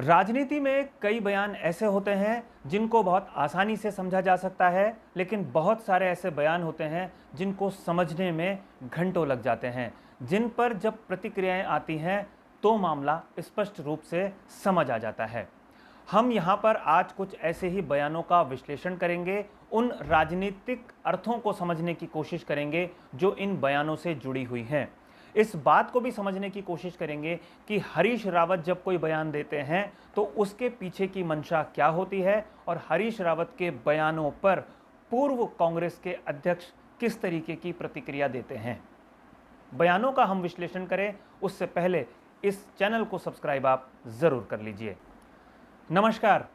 राजनीति में कई बयान ऐसे होते हैं जिनको बहुत आसानी से समझा जा सकता है, लेकिन बहुत सारे ऐसे बयान होते हैं जिनको समझने में घंटों लग जाते हैं, जिन पर जब प्रतिक्रियाएं आती हैं तो मामला स्पष्ट रूप से समझ आ जाता है। हम यहाँ पर आज कुछ ऐसे ही बयानों का विश्लेषण करेंगे, उन राजनीतिक अर्थों को समझने की कोशिश करेंगे जो इन बयानों से जुड़ी हुई हैं। इस बात को भी समझने की कोशिश करेंगे कि हरीश रावत जब कोई बयान देते हैं तो उसके पीछे की मंशा क्या होती है और हरीश रावत के बयानों पर पूर्व कांग्रेस के अध्यक्ष किस तरीके की प्रतिक्रिया देते हैं। बयानों का हम विश्लेषण करें उससे पहले इस चैनल को सब्सक्राइब आप जरूर कर लीजिए। नमस्कार,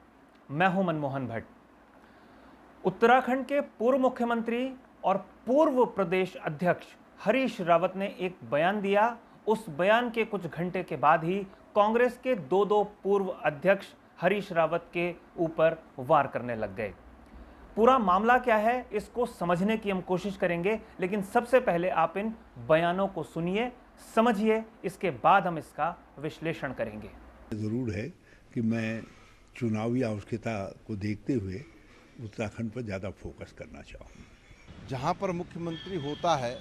मैं हूं मनमोहन भट्ट। उत्तराखंड के पूर्व मुख्यमंत्री और पूर्व प्रदेश अध्यक्ष हरीश रावत ने एक बयान दिया। उस बयान के कुछ घंटे के बाद ही कांग्रेस के दो पूर्व अध्यक्ष हरीश रावत के ऊपर वार करने लग गए। पूरा मामला क्या है इसको समझने की हम कोशिश करेंगे, लेकिन सबसे पहले आप इन बयानों को सुनिए, समझिए, इसके बाद हम इसका विश्लेषण करेंगे। जरूर है कि मैं चुनावी आवश्यकता को देखते हुए उत्तराखंड पर ज़्यादा फोकस करना चाहूँगा। जहाँ पर मुख्यमंत्री होता है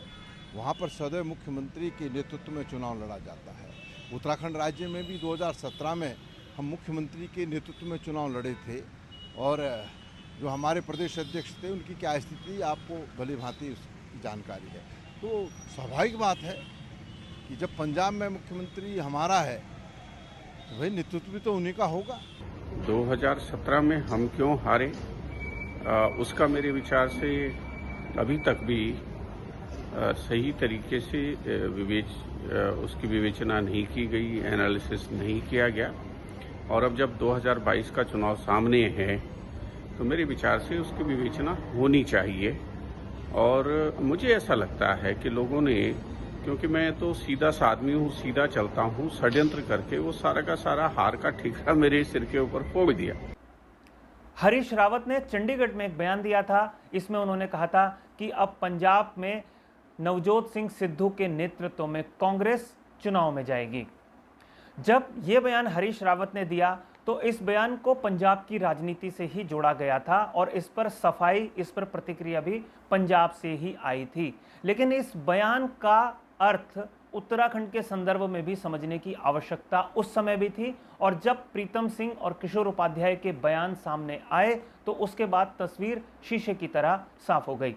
वहाँ पर सदैव मुख्यमंत्री के नेतृत्व में चुनाव लड़ा जाता है। उत्तराखंड राज्य में भी 2017 में हम मुख्यमंत्री के नेतृत्व में चुनाव लड़े थे और जो हमारे प्रदेश अध्यक्ष थे उनकी क्या स्थिति आपको भली भांति उसकी जानकारी है। तो स्वाभाविक बात है कि जब पंजाब में मुख्यमंत्री हमारा है तो भाई नेतृत्व भी तो उन्हीं का होगा। 2017 में हम क्यों हारे, उसका मेरे विचार से अभी तक भी सही तरीके से उसकी विवेचना नहीं की गई, एनालिसिस नहीं किया गया। और अब जब 2022 का चुनाव सामने है तो मेरे विचार से उसकी विवेचना होनी चाहिए। और मुझे ऐसा लगता है कि लोगों ने, क्योंकि मैं तो सीधा सा आदमी हूँ, सीधा चलता हूँ, षड्यंत्र करके वो सारा का सारा हार का ठिकाना मेरे सिर के ऊपर फोड़ दिया। हरीश रावत ने चंडीगढ़ में एक बयान दिया था। इसमें उन्होंने कहा था कि अब पंजाब में नवजोत सिंह सिद्धू के नेतृत्व में कांग्रेस चुनाव में जाएगी। जब यह बयान हरीश रावत ने दिया तो इस बयान को पंजाब की राजनीति से ही जोड़ा गया था और इस पर सफाई, इस पर प्रतिक्रिया भी पंजाब से ही आई थी। लेकिन इस बयान का अर्थ उत्तराखंड के संदर्भ में भी समझने की आवश्यकता उस समय भी थी, और जब प्रीतम सिंह और किशोर उपाध्याय के बयान सामने आए तो उसके बाद तस्वीर शीशे की तरह साफ हो गई।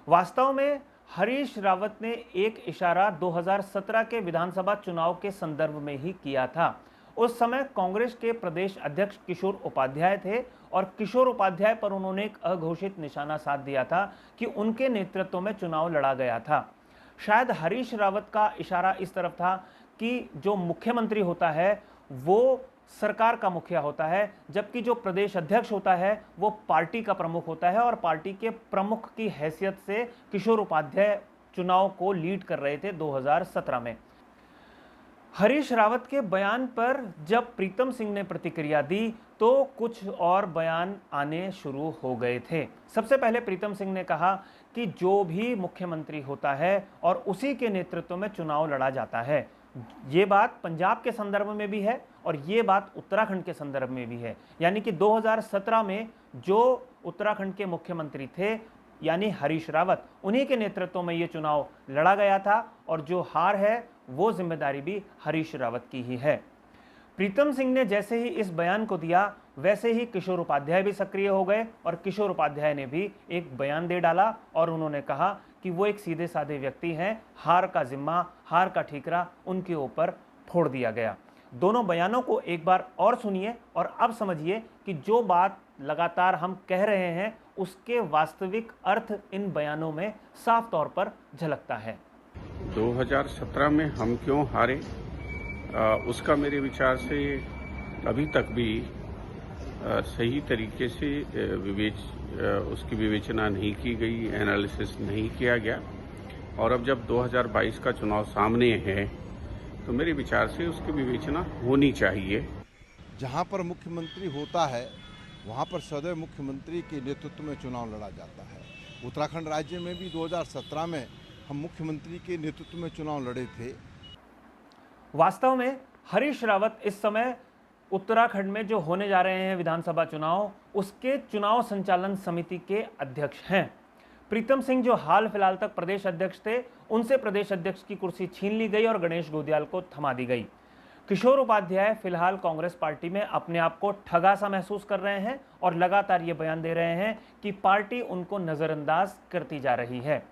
वास्तव में हरीश रावत ने एक इशारा 2017 के विधानसभा चुनाव के संदर्भ में ही किया था। उस समय कांग्रेस के प्रदेश अध्यक्ष किशोर उपाध्याय थे और किशोर उपाध्याय पर उन्होंने एक अघोषित निशाना साध दिया था कि उनके नेतृत्व में चुनाव लड़ा गया था। शायद हरीश रावत का इशारा इस तरफ था कि जो मुख्यमंत्री होता है वो सरकार का मुखिया होता है, जबकि जो प्रदेश अध्यक्ष होता है वो पार्टी का प्रमुख होता है, और पार्टी के प्रमुख की हैसियत से किशोर उपाध्याय चुनाव को लीड कर रहे थे 2017 में। हरीश रावत के बयान पर जब प्रीतम सिंह ने प्रतिक्रिया दी तो कुछ और बयान आने शुरू हो गए थे। सबसे पहले प्रीतम सिंह ने कहा कि जो भी मुख्यमंत्री होता है और उसी के नेतृत्व में चुनाव लड़ा जाता है। ये बात पंजाब के संदर्भ में भी है और ये बात उत्तराखंड के संदर्भ में भी है। यानी कि 2017 में जो उत्तराखंड के मुख्यमंत्री थे यानी हरीश रावत, उन्हीं के नेतृत्व में ये चुनाव लड़ा गया था और जो हार है वो जिम्मेदारी भी हरीश रावत की ही है। प्रीतम सिंह ने जैसे ही इस बयान को दिया वैसे ही किशोर उपाध्याय भी सक्रिय हो गए और किशोर उपाध्याय ने भी एक बयान दे डाला और उन्होंने कहा कि वो एक सीधे साधे व्यक्ति हैं, हार का जिम्मा, हार का ठीकरा उनके ऊपर फोड़ दिया गया। दोनों बयानों को एक बार और सुनिए और अब समझिए कि जो बात लगातार हम कह रहे हैं उसके वास्तविक अर्थ इन बयानों में साफ तौर पर झलकता है। 2017 में हम क्यों हारे, उसका मेरे विचार से अभी तक भी सही तरीके से उसकी विवेचना नहीं की गई, एनालिसिस नहीं किया गया। और अब जब 2022 का चुनाव सामने है तो मेरे विचार से उसकी विवेचना होनी चाहिए। जहाँ पर मुख्यमंत्री होता है वहाँ पर सदैव मुख्यमंत्री के नेतृत्व में चुनाव लड़ा जाता है। उत्तराखंड राज्य में भी 2017 में हम मुख्यमंत्री के नेतृत्व में चुनाव लड़े थे। वास्तव में हरीश रावत इस समय उत्तराखंड में जो होने जा रहे हैं विधानसभा चुनाव, उसके चुनाव संचालन समिति के अध्यक्ष हैं। प्रीतम सिंह जो हाल फिलहाल तक प्रदेश अध्यक्ष थे, उनसे प्रदेश अध्यक्ष की कुर्सी छीन ली गई और गणेश गोदियाल को थमा दी गई। किशोर उपाध्याय फिलहाल कांग्रेस पार्टी में अपने आप को ठगा सा महसूस कर रहे हैं और लगातार ये बयान दे रहे हैं कि पार्टी उनको नजरअंदाज करती जा रही है।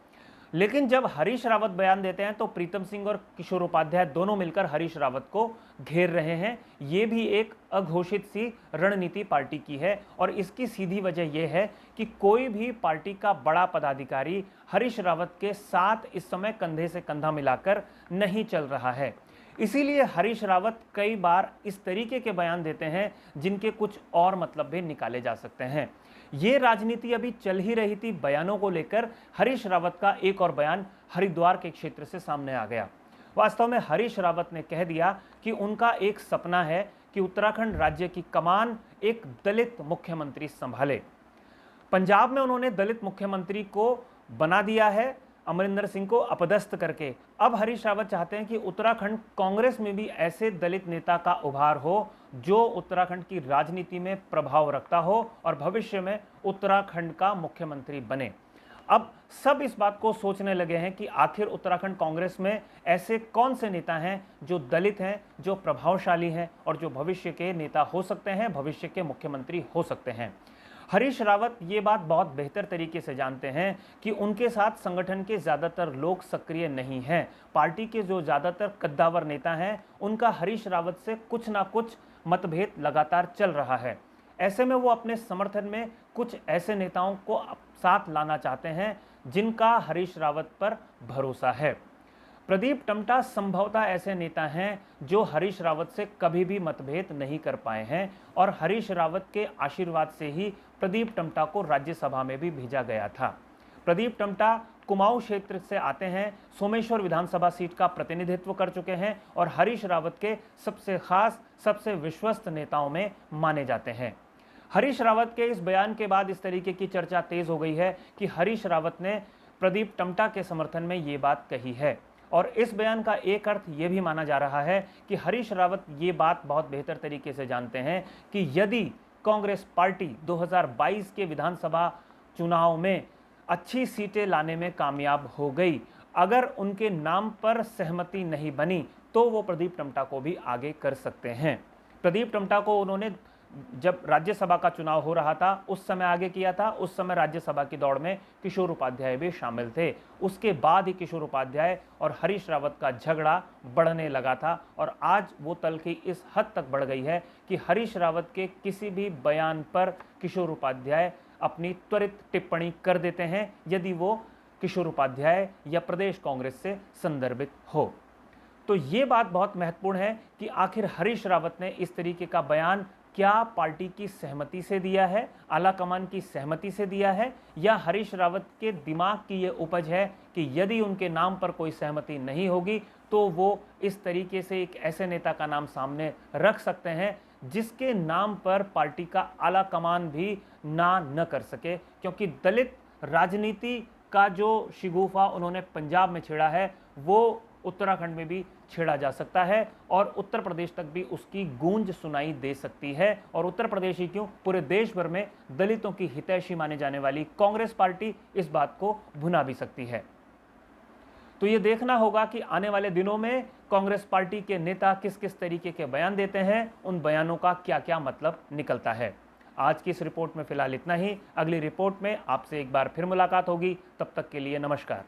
लेकिन जब हरीश रावत बयान देते हैं तो प्रीतम सिंह और किशोर उपाध्याय दोनों मिलकर हरीश रावत को घेर रहे हैं। ये भी एक अघोषित सी रणनीति पार्टी की है और इसकी सीधी वजह यह है कि कोई भी पार्टी का बड़ा पदाधिकारी हरीश रावत के साथ इस समय कंधे से कंधा मिलाकर नहीं चल रहा है। इसीलिए हरीश रावत कई बार इस तरीके के बयान देते हैं जिनके कुछ और मतलब भी निकाले जा सकते हैं। ये राजनीति अभी चल ही रही थी बयानों को लेकर, हरीश रावत का एक और बयान हरिद्वार के क्षेत्र से सामने आ गया। वास्तव में हरीश रावत ने कह दिया कि उनका एक सपना है कि उत्तराखंड राज्य की कमान एक दलित मुख्यमंत्री संभाले। पंजाब में उन्होंने दलित मुख्यमंत्री को बना दिया है अमरिंदर सिंह को अपदस्थ करके। अब हरीश रावत चाहते हैं कि उत्तराखंड कांग्रेस में भी ऐसे दलित नेता का उभार हो जो उत्तराखंड की राजनीति में प्रभाव रखता हो और भविष्य में उत्तराखंड का मुख्यमंत्री बने। अब सब इस बात को सोचने लगे हैं कि आखिर उत्तराखंड कांग्रेस में ऐसे कौन से नेता हैं जो दलित हैं, जो प्रभावशाली हैं और जो भविष्य के नेता हो सकते हैं, भविष्य के मुख्यमंत्री हो सकते हैं। हरीश रावत ये बात बहुत बेहतर तरीके से जानते हैं कि उनके साथ संगठन के ज़्यादातर लोग सक्रिय नहीं हैं। पार्टी के जो ज़्यादातर कद्दावर नेता हैं उनका हरीश रावत से कुछ ना कुछ मतभेद लगातार चल रहा है। ऐसे में वो अपने समर्थन में कुछ ऐसे नेताओं को साथ लाना चाहते हैं जिनका हरीश रावत पर भरोसा है। प्रदीप टम्टा संभवतः ऐसे नेता हैं जो हरीश रावत से कभी भी मतभेद नहीं कर पाए हैं और हरीश रावत के आशीर्वाद से ही प्रदीप टम्टा को राज्यसभा में भी भेजा गया था। प्रदीप टम्टा कुमाऊं क्षेत्र से आते हैं, सोमेश्वर विधानसभा सीट का प्रतिनिधित्व कर चुके हैं और हरीश रावत के सबसे खास, सबसे विश्वस्त नेताओं में माने जाते हैं। हरीश रावत के इस बयान के बाद इस तरीके की चर्चा तेज हो गई है कि हरीश रावत ने प्रदीप टम्टा के समर्थन में ये बात कही है और इस बयान का एक अर्थ ये भी माना जा रहा है कि हरीश रावत ये बात बहुत बेहतर तरीके से जानते हैं कि यदि कांग्रेस पार्टी 2022 के विधानसभा चुनाव में अच्छी सीटें लाने में कामयाब हो गई, अगर उनके नाम पर सहमति नहीं बनी तो वो प्रदीप टम्टा को भी आगे कर सकते हैं। प्रदीप टम्टा को उन्होंने जब राज्यसभा का चुनाव हो रहा था उस समय आगे किया था। उस समय राज्यसभा की दौड़ में किशोर उपाध्याय भी शामिल थे। उसके बाद ही किशोर उपाध्याय और हरीश रावत का झगड़ा बढ़ने लगा था और आज वो तलखी इस हद तक बढ़ गई है कि हरीश रावत के किसी भी बयान पर किशोर उपाध्याय अपनी त्वरित टिप्पणी कर देते हैं यदि वो किशोर उपाध्याय या प्रदेश कांग्रेस से संदर्भित हो। तो ये बात बहुत महत्वपूर्ण है कि आखिर हरीश रावत ने इस तरीके का बयान क्या पार्टी की सहमति से दिया है, आला कमान की सहमति से दिया है, या हरीश रावत के दिमाग की ये उपज है कि यदि उनके नाम पर कोई सहमति नहीं होगी तो वो इस तरीके से एक ऐसे नेता का नाम सामने रख सकते हैं जिसके नाम पर पार्टी का आला कमान भी ना न कर सके। क्योंकि दलित राजनीति का जो शिगुफा उन्होंने पंजाब में छेड़ा है वो उत्तराखंड में भी छेड़ा जा सकता है और उत्तर प्रदेश तक भी उसकी गूंज सुनाई दे सकती है। और उत्तर प्रदेश ही क्यों, पूरे देश भर में दलितों की हितैषी माने जाने वाली कांग्रेस पार्टी इस बात को भुना भी सकती है। तो ये देखना होगा कि आने वाले दिनों में कांग्रेस पार्टी के नेता किस किस तरीके के बयान देते हैं, उन बयानों का क्या क्या मतलब निकलता है। आज की इस रिपोर्ट में फिलहाल इतना ही। अगली रिपोर्ट में आपसे एक बार फिर मुलाकात होगी। तब तक के लिए नमस्कार।